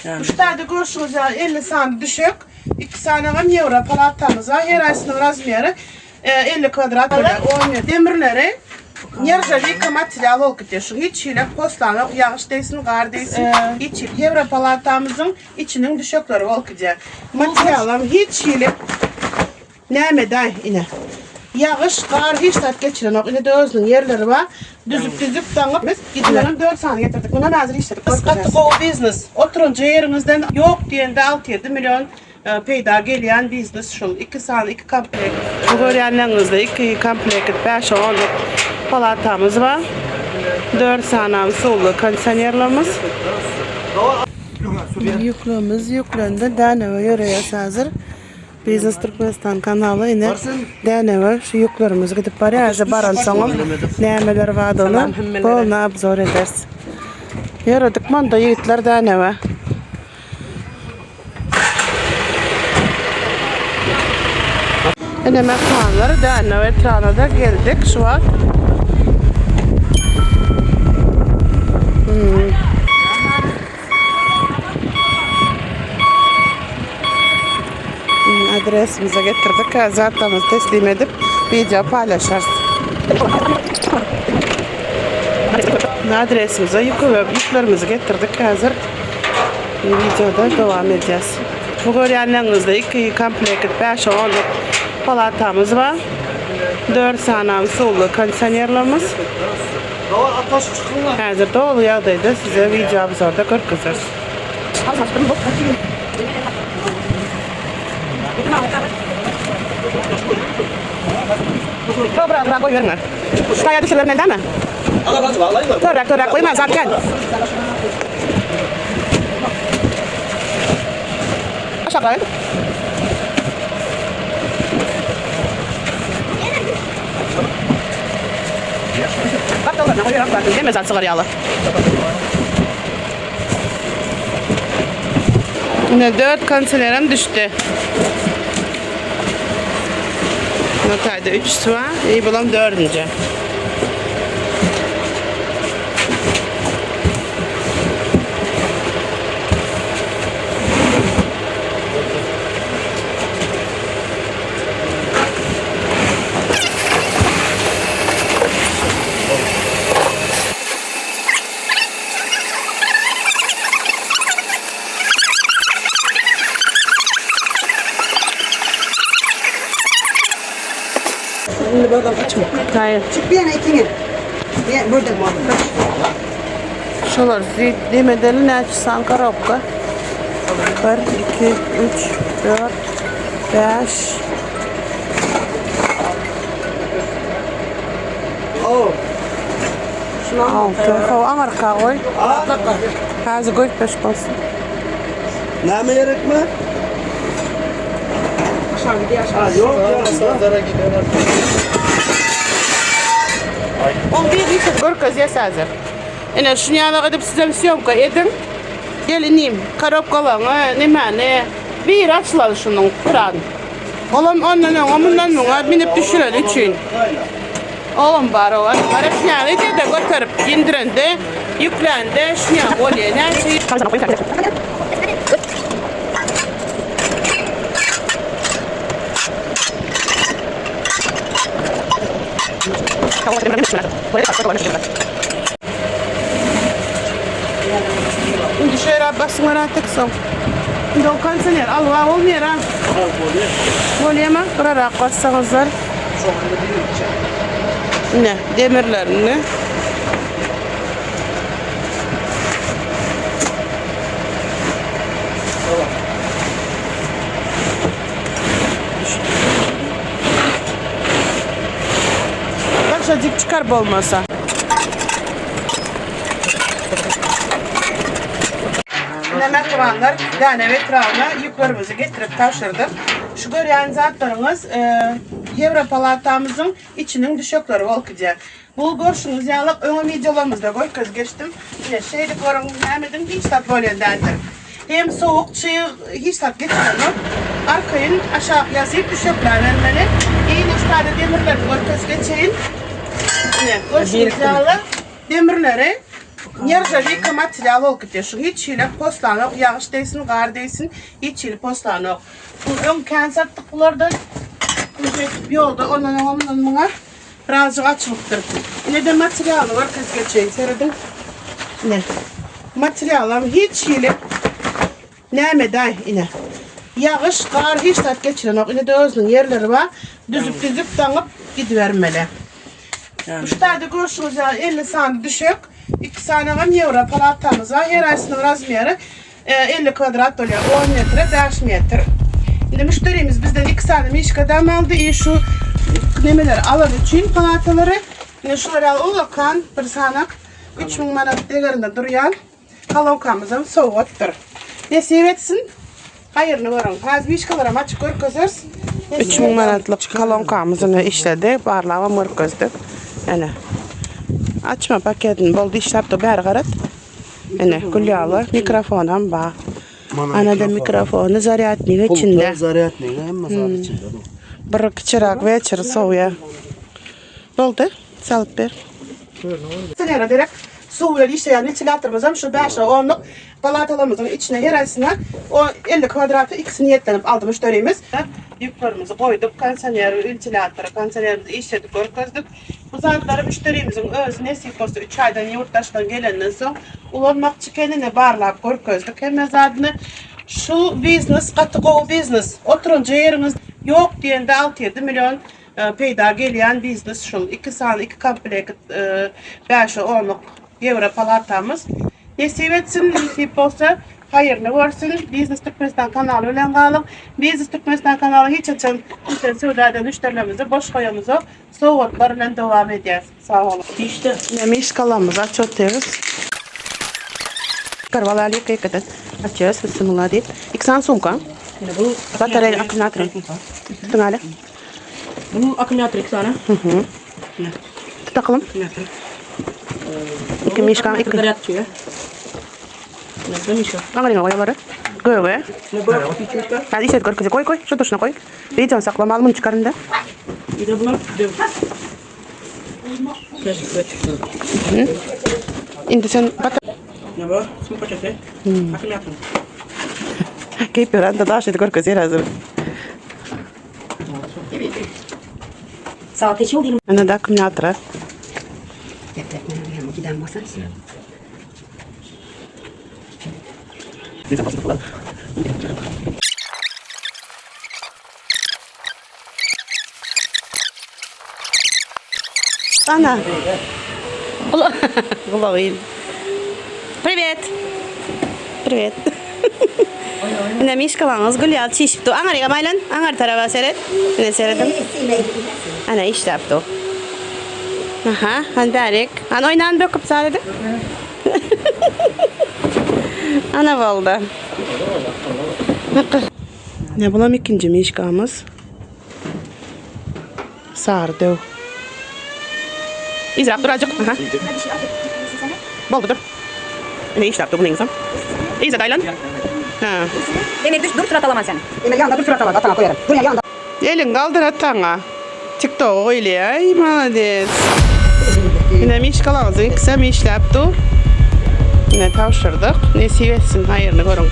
Yani. Üçterde görüşürüz ya 50 saniye düşük. 2 saniye euro palatamız var. Her aysının razmeri 50 kvadrat metre. Demirleri nержавейка material olup gidiyor. Hiç ile poslanıp yağış değilsin, kar değilsin. Hiç Evra palatamızın içinin düşükleri olup gidiyor. Materialım hiç ile neymeday yine. Yağış, kar hiç tat geçiren yok. Yine de özünün yerleri var. Düzüp tanıp biz gidilerim 4 saniye getirdik. Buna nazır işledik. Kattık o business. Oturunca yerinizden yok diyende 6-7 milyon peyda gelen business şu 2 saniye 2 komplekt. Bu görenlerinizde 2 komplekt 5 onluk palatamız var. 4 saniye solu kondisyonерimiz. Yüklendi. Dane yöreye hazır. Business Türkmenistan kanalı yine deneme şu yüklerimiz gidip var ya baran sonum nemeler var onu bol nabzor ederiz. Yaradık manda yiğitler deneme. Yine mekanları deneme etrafına da geldik şu an. Adresimize getirdik. Zaten teslim edip video paylaşırız. Adresimize yüklerimizi getirdik. Hazır videoda devam edeceğiz. Bu görenlerinizde 2 komplekt 5 onluk palatamız var. 4 saniye solu kondisyonерimiz. Hazır dolu yağdaydı. Size video obzorda görüşürüz. Toprak koy verme. Kaya düşürler neden mi? Toprak koyma zaten. Aşağı koy. Bak da ne koyuyor bak. Demez at sigara yağlı. Yine 4 konsilerim düştü. Notayda 3 var. İyi bulam 4. Şimdi böyle kaçma. Hayır. Çık bir yana ikini. Burada mı? Şular demedeli ne açsan karabka. 1, 2, 3, 4, 5. Oo. Şuna 6. O Amerika koy. Hazır koy 5 basın. ne mi gerek mi? Aşağı gidiyor aşağı. Yok ya. Sazlara gidiyorlar. 11 litre görkez yes hazır. Yine şunu yana gidip size syomka edin. Gelineyim. Karabkalarına ne bir açıladı şunun kuran. Oğlum ondan binip düşüren için. Oğlum var o var. Şuna de götürüp indirendi. Yüklendi. Şuna oluyor. Ne şey. Şimdi şöyle basınlar artık son. Şimdi o konsener alva olmuyor ha. Oluyor mu? Buraya bassanızlar. Ne? Demirlerini. Dik çıkar olmasa. Demek olanlar tane ve travma yüklerimizi getirip taşırdık. Şu gören zatlarımız Evra palatamızın içinin düşükleri olacak. Bu görüşünüz yağlık ön videolarımızda koy kız geçtim. Yine şeylik varım yemedim hiç tat böyle derdim. Hem soğuk çiğ hiç tat geçmiyor. Arkayın aşağı yazıp düşükler vermeli. İyi niştade demirleri koy kız geçeyim. Görüşürüz yağlı demirleri Nержaveyka material olup gidiyor. Hiç ile poslan yok. Yağış değilsin, kar değilsin. Hiç ile poslan yok. Bu ön kensattık bularda. Bir oldu. Ondan buna birazcık açılıktır. Yine de materialı var. Kız geçeyim. Seyredin. Ne? Materialım hiç ile neymeday yine. Yağış, kar hiç tat geçiren yok. Yine de özünün yerleri var. Düzüp tanıp gidivermeli. Müşteride görüşürüz ya 50 saniye düşük. 2 saniye euro palatamız var. Her aysının razmeri 50 kvadrat oluyor. 10 metre, 5 metre. Şimdi müşterimiz bizden 2 saniye iş kadar aldı. Şu nemeleri alır için palataları. Yine şuraya olakan bir sanak 3000 manat değerinde duruyan kalonkamızın soğuttur. Nasip etsin. Hayırlı varın. Haz bir iş kalarım açık görközürüz. 3000 manatlık kalonkamızın işledi. Barlava mırkızdı. Yani açma paketini boldu işlaptı beri qarat. Yani gülyalı mikrofonum var. Ana da mikrofonu zaryatniga içinde. Zaryatniga hem masal içinde. Bir çırak ve çırı soğuya. Oldu. Salıp ver. Senera direkt soğuyla işte yani ventilatörümüzün şu 5-10'luk palatalarımızın içine yarasına o 50 kvadratı ikisini yetlenip aldı müşterimiz. Yüklerimizi koyduk, kansener, ventilatörü, kansenerimizi işledik, görküzdük. Bu zatları müşterimizin öz nesip olsa 3 aydan yurttaştan gelenden sonra ulanmakçı kendine barlap görküzdük. Hem zadını şu biznes, katıqo biznes, oturunca yerimiz yok diyende 6-7 milyon peyda gelen biznes şu 2 saniye 2 komplekt 5-10'luk euro palatamız. Nesip etsin, nesip olsa hayırlı olsun. Biznes Türkmenistan kanalı ile kalın. Biznes Türkmenistan kanalı hiç açın. Bütün Suudi'den müşterilerimizi boş koyumuzu soğuklarla devam edeceğiz. Sağ olun. İşte. Yemiş kalamızı açıyoruz. Karvalarla yıkayıkadın. Açıyoruz. Bismillah deyip. İksan sumka. Bu Batarya akümülatörü. Tutun hala. Bunun akümülatörü 2 tane. Tutalım. İki mişkan. İki kadar yatıyor. Ne demiş o? Angarına koyalım. Koy. Ne bu? Hadi işlet görküze koy. Şu dışına koy. Reycan saklama bunu çıkarın da. Bir de bunlar dev. Keşke. Şimdi sen batar. Ne bu? Su paçası. Akümülatör. Keyif gören de daha şeyde görküze hazır. Saat geçiyor değil mi? Ana da akümülatörü. Giden baksana. Анна. Головин. Привет. Привет. Ine mişkalanız Gülya çişipti. Angarıga maylan. Angar tarafa seyret. Ne seyredim? Ana işte yaptı. Aha, handarik. An oynan bakıp sadede. Ana oldu. Ne bulam ikinci mişkamız. Sardı. İzrap duracak. Aha. Boldu dur. Ne iş yaptı bunu insan? İyice daylan. Ha. Demir düş dur surat alamaz sen. Emel yanında dur surat alalım. Atana koyarım. Dur ya yanında. Elin kaldır atana. Çıktı o öyle. Ay malades. Yine mişkalanızın kısa mişlaptı. Yine tavşırdık. Nesip etsin hayırını görün.